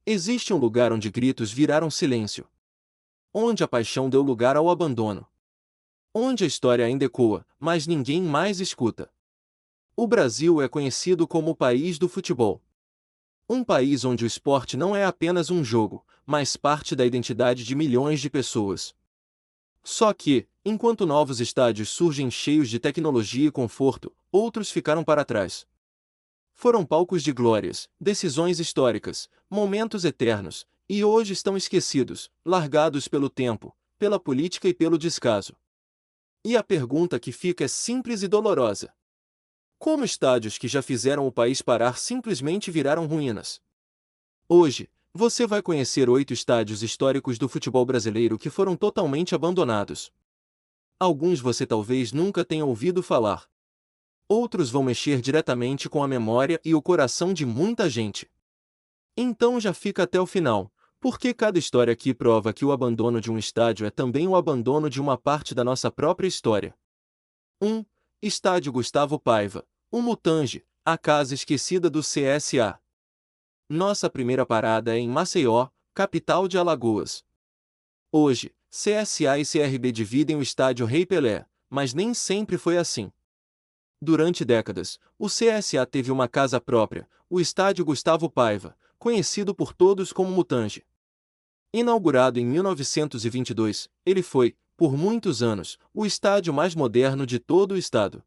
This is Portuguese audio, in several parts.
Existe um lugar onde gritos viraram silêncio. Onde a paixão deu lugar ao abandono. Onde a história ainda ecoa, mas ninguém mais escuta. O Brasil é conhecido como o país do futebol. Um país onde o esporte não é apenas um jogo, mas parte da identidade de milhões de pessoas. Só que, enquanto novos estádios surgem cheios de tecnologia e conforto, outros ficaram para trás. Foram palcos de glórias, decisões históricas, momentos eternos, e hoje estão esquecidos, largados pelo tempo, pela política e pelo descaso. E a pergunta que fica é simples e dolorosa. Como estádios que já fizeram o país parar simplesmente viraram ruínas? Hoje, você vai conhecer 8 estádios históricos do futebol brasileiro que foram totalmente abandonados. Alguns você talvez nunca tenha ouvido falar. Outros vão mexer diretamente com a memória e o coração de muita gente. Então já fica até o final, porque cada história aqui prova que o abandono de um estádio é também o abandono de uma parte da nossa própria história. 1. Estádio Gustavo Paiva, o Mutange, a casa esquecida do CSA. Nossa primeira parada é em Maceió, capital de Alagoas. Hoje, CSA e CRB dividem o estádio Rei Pelé, mas nem sempre foi assim. Durante décadas, o CSA teve uma casa própria, o Estádio Gustavo Paiva, conhecido por todos como Mutange. Inaugurado em 1922, ele foi, por muitos anos, o estádio mais moderno de todo o estado.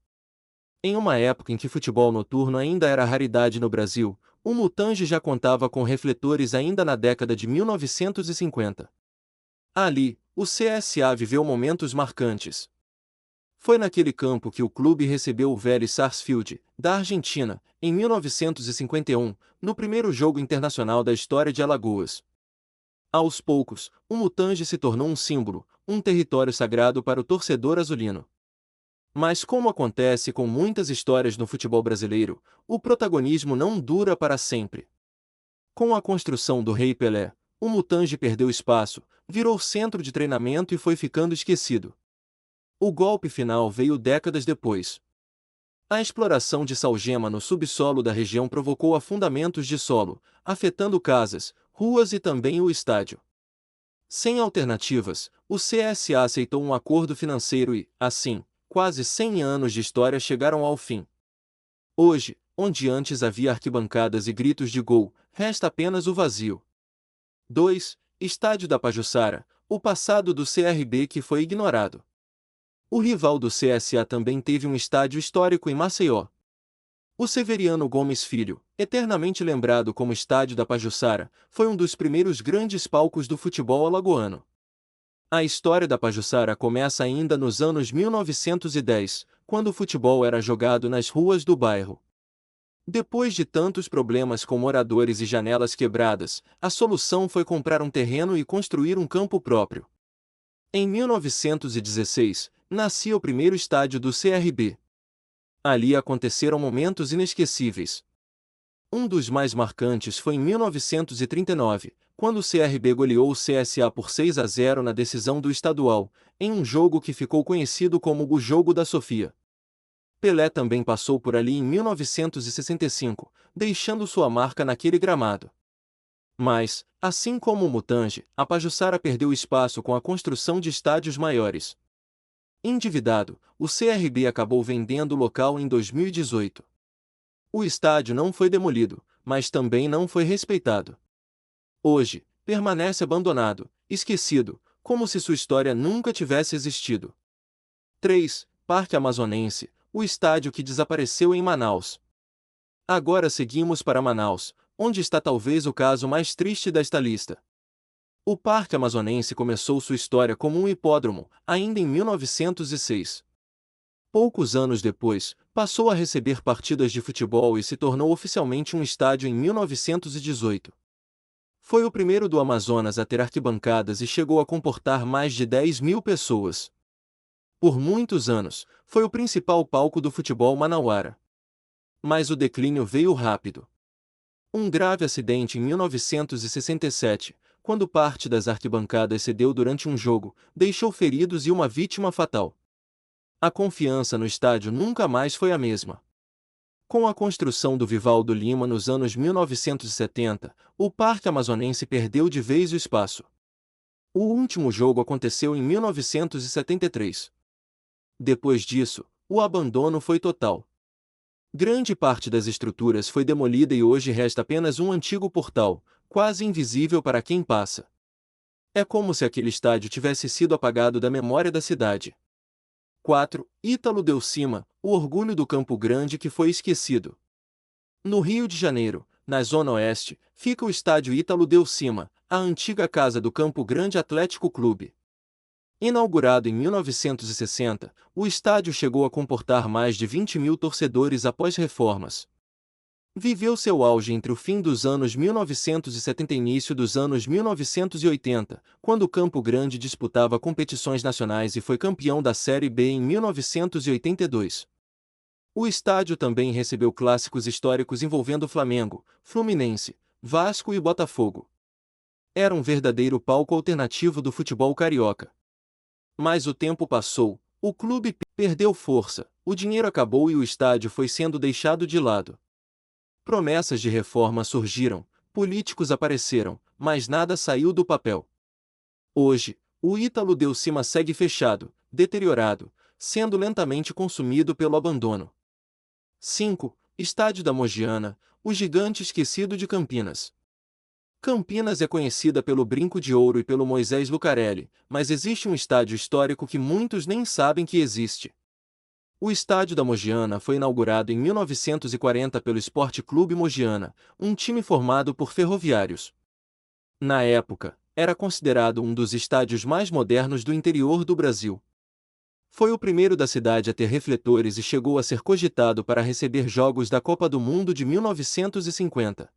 Em uma época em que futebol noturno ainda era raridade no Brasil, o Mutange já contava com refletores ainda na década de 1950. Ali, o CSA viveu momentos marcantes. Foi naquele campo que o clube recebeu o Vélez Sarsfield, da Argentina, em 1951, no primeiro jogo internacional da história de Alagoas. Aos poucos, o Mutange se tornou um símbolo, um território sagrado para o torcedor azulino. Mas como acontece com muitas histórias no futebol brasileiro, o protagonismo não dura para sempre. Com a construção do Rei Pelé, o Mutange perdeu espaço, virou centro de treinamento e foi ficando esquecido. O golpe final veio décadas depois. A exploração de salgema no subsolo da região provocou afundamentos de solo, afetando casas, ruas e também o estádio. Sem alternativas, o CSA aceitou um acordo financeiro e, assim, quase 100 anos de história chegaram ao fim. Hoje, onde antes havia arquibancadas e gritos de gol, resta apenas o vazio. 2. Estádio da Pajuçara, o passado do CRB que foi ignorado. O rival do CSA também teve um estádio histórico em Maceió. O Severiano Gomes Filho, eternamente lembrado como Estádio da Pajuçara, foi um dos primeiros grandes palcos do futebol alagoano. A história da Pajuçara começa ainda nos anos 1910, quando o futebol era jogado nas ruas do bairro. Depois de tantos problemas com moradores e janelas quebradas, a solução foi comprar um terreno e construir um campo próprio. Em 1916, nascia o primeiro estádio do CRB. Ali aconteceram momentos inesquecíveis. Um dos mais marcantes foi em 1939, quando o CRB goleou o CSA por 6-0 na decisão do estadual, em um jogo que ficou conhecido como o Jogo da Sofia. Pelé também passou por ali em 1965, deixando sua marca naquele gramado. Mas, assim como o Mutange, a Pajuçara perdeu espaço com a construção de estádios maiores. Endividado, o CRB acabou vendendo o local em 2018. O estádio não foi demolido, mas também não foi respeitado. Hoje, permanece abandonado, esquecido, como se sua história nunca tivesse existido. 3. Parque Amazonense, o estádio que desapareceu em Manaus. Agora seguimos para Manaus, onde está talvez o caso mais triste desta lista. O Parque Amazonense começou sua história como um hipódromo, ainda em 1906. Poucos anos depois, passou a receber partidas de futebol e se tornou oficialmente um estádio em 1918. Foi o primeiro do Amazonas a ter arquibancadas e chegou a comportar mais de 10 mil pessoas. Por muitos anos, foi o principal palco do futebol manauara. Mas o declínio veio rápido. Um grave acidente em 1967, quando parte das arquibancadas cedeu durante um jogo, deixou feridos e uma vítima fatal. A confiança no estádio nunca mais foi a mesma. Com a construção do Vivaldo Lima nos anos 1970, o Parque Amazonense perdeu de vez o espaço. O último jogo aconteceu em 1973. Depois disso, o abandono foi total. Grande parte das estruturas foi demolida e hoje resta apenas um antigo portal, quase invisível para quem passa. É como se aquele estádio tivesse sido apagado da memória da cidade. 4. Ítalo Del Cima, o orgulho do Campo Grande que foi esquecido. No Rio de Janeiro, na Zona Oeste, fica o estádio Ítalo Del Cima, a antiga casa do Campo Grande Atlético Clube. Inaugurado em 1960, o estádio chegou a comportar mais de 20 mil torcedores após reformas. Viveu seu auge entre o fim dos anos 1970 e início dos anos 1980, quando o Campo Grande disputava competições nacionais e foi campeão da Série B em 1982. O estádio também recebeu clássicos históricos envolvendo Flamengo, Fluminense, Vasco e Botafogo. Era um verdadeiro palco alternativo do futebol carioca. Mas o tempo passou, o clube perdeu força, o dinheiro acabou e o estádio foi sendo deixado de lado. Promessas de reforma surgiram, políticos apareceram, mas nada saiu do papel. Hoje, o Ítalo Del Cima segue fechado, deteriorado, sendo lentamente consumido pelo abandono. 5. Estádio da Mogiana, o gigante esquecido de Campinas. Campinas é conhecida pelo Brinco de Ouro e pelo Moisés Lucarelli, mas existe um estádio histórico que muitos nem sabem que existe. O Estádio da Mogiana foi inaugurado em 1940 pelo Esporte Clube Mogiana, um time formado por ferroviários. Na época, era considerado um dos estádios mais modernos do interior do Brasil. Foi o primeiro da cidade a ter refletores e chegou a ser cogitado para receber jogos da Copa do Mundo de 1950.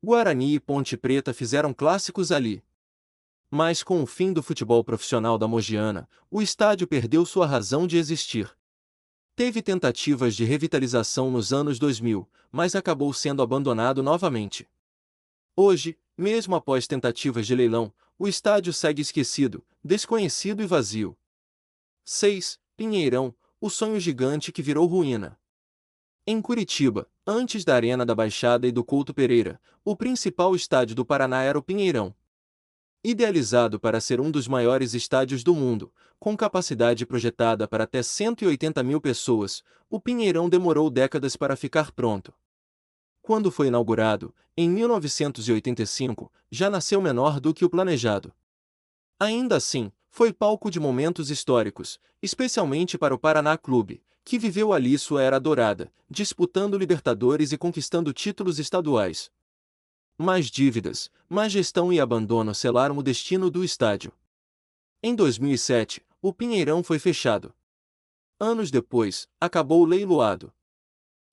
Guarani e Ponte Preta fizeram clássicos ali. Mas com o fim do futebol profissional da Mogiana, o estádio perdeu sua razão de existir. Teve tentativas de revitalização nos anos 2000, mas acabou sendo abandonado novamente. Hoje, mesmo após tentativas de leilão, o estádio segue esquecido, desconhecido e vazio. 6. Pinheirão, o sonho gigante que virou ruína. Em Curitiba, antes da Arena da Baixada e do Couto Pereira, o principal estádio do Paraná era o Pinheirão. Idealizado para ser um dos maiores estádios do mundo, com capacidade projetada para até 180 mil pessoas, o Pinheirão demorou décadas para ficar pronto. Quando foi inaugurado, em 1985, já nasceu menor do que o planejado. Ainda assim, foi palco de momentos históricos, especialmente para o Paraná Clube, que viveu ali sua era dourada, disputando Libertadores e conquistando títulos estaduais. Mais dívidas, má gestão e abandono selaram o destino do estádio. Em 2007, o Pinheirão foi fechado. Anos depois, acabou leiloado.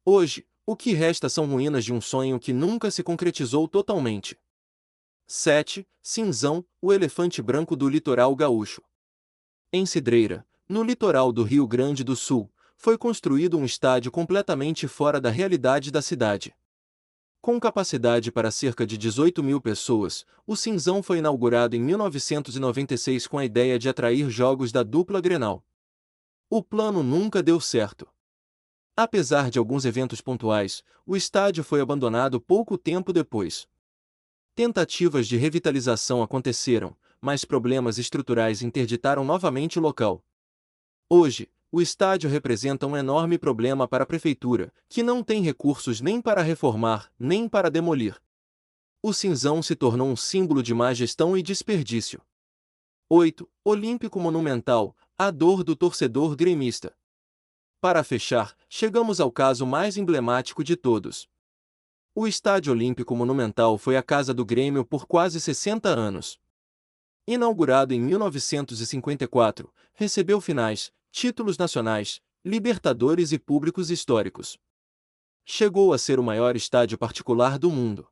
Hoje, o que resta são ruínas de um sonho que nunca se concretizou totalmente. 7. Cinzão, o elefante branco do litoral gaúcho. Em Cidreira, no litoral do Rio Grande do Sul, foi construído um estádio completamente fora da realidade da cidade. Com capacidade para cerca de 18 mil pessoas, o Cinzão foi inaugurado em 1996 com a ideia de atrair jogos da dupla Grenal. O plano nunca deu certo. Apesar de alguns eventos pontuais, o estádio foi abandonado pouco tempo depois. Tentativas de revitalização aconteceram, mas problemas estruturais interditaram novamente o local. Hoje, o estádio representa um enorme problema para a prefeitura, que não tem recursos nem para reformar, nem para demolir. O Cinzão se tornou um símbolo de má gestão e desperdício. 8. Olímpico Monumental, a dor do torcedor gremista. Para fechar, chegamos ao caso mais emblemático de todos. O Estádio Olímpico Monumental foi a casa do Grêmio por quase 60 anos. Inaugurado em 1954, recebeu finais, títulos nacionais, Libertadores e públicos históricos. Chegou a ser o maior estádio particular do mundo.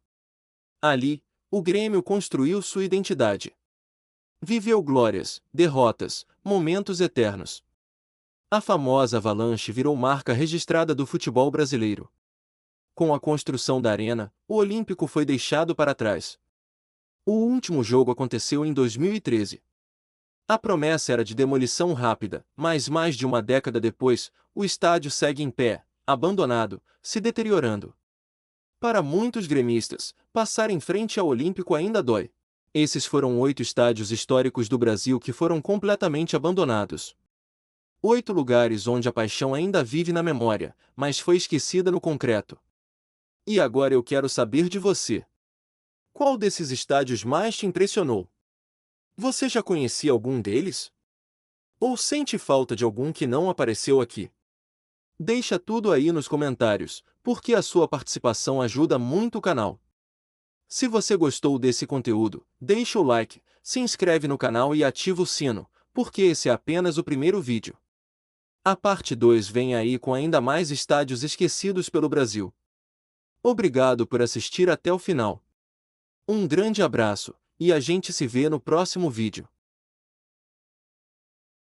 Ali, o Grêmio construiu sua identidade. Viveu glórias, derrotas, momentos eternos. A famosa Avalanche virou marca registrada do futebol brasileiro. Com a construção da arena, o Olímpico foi deixado para trás. O último jogo aconteceu em 2013. A promessa era de demolição rápida, mas mais de uma década depois, o estádio segue em pé, abandonado, se deteriorando. Para muitos gremistas, passar em frente ao Olímpico ainda dói. Esses foram 8 estádios históricos do Brasil que foram completamente abandonados. 8 lugares onde a paixão ainda vive na memória, mas foi esquecida no concreto. E agora eu quero saber de você. Qual desses estádios mais te impressionou? Você já conhecia algum deles? Ou sente falta de algum que não apareceu aqui? Deixa tudo aí nos comentários, porque a sua participação ajuda muito o canal. Se você gostou desse conteúdo, deixa o like, se inscreve no canal e ativa o sino, porque esse é apenas o primeiro vídeo. A parte 2 vem aí com ainda mais estádios esquecidos pelo Brasil. Obrigado por assistir até o final. Um grande abraço, e a gente se vê no próximo vídeo.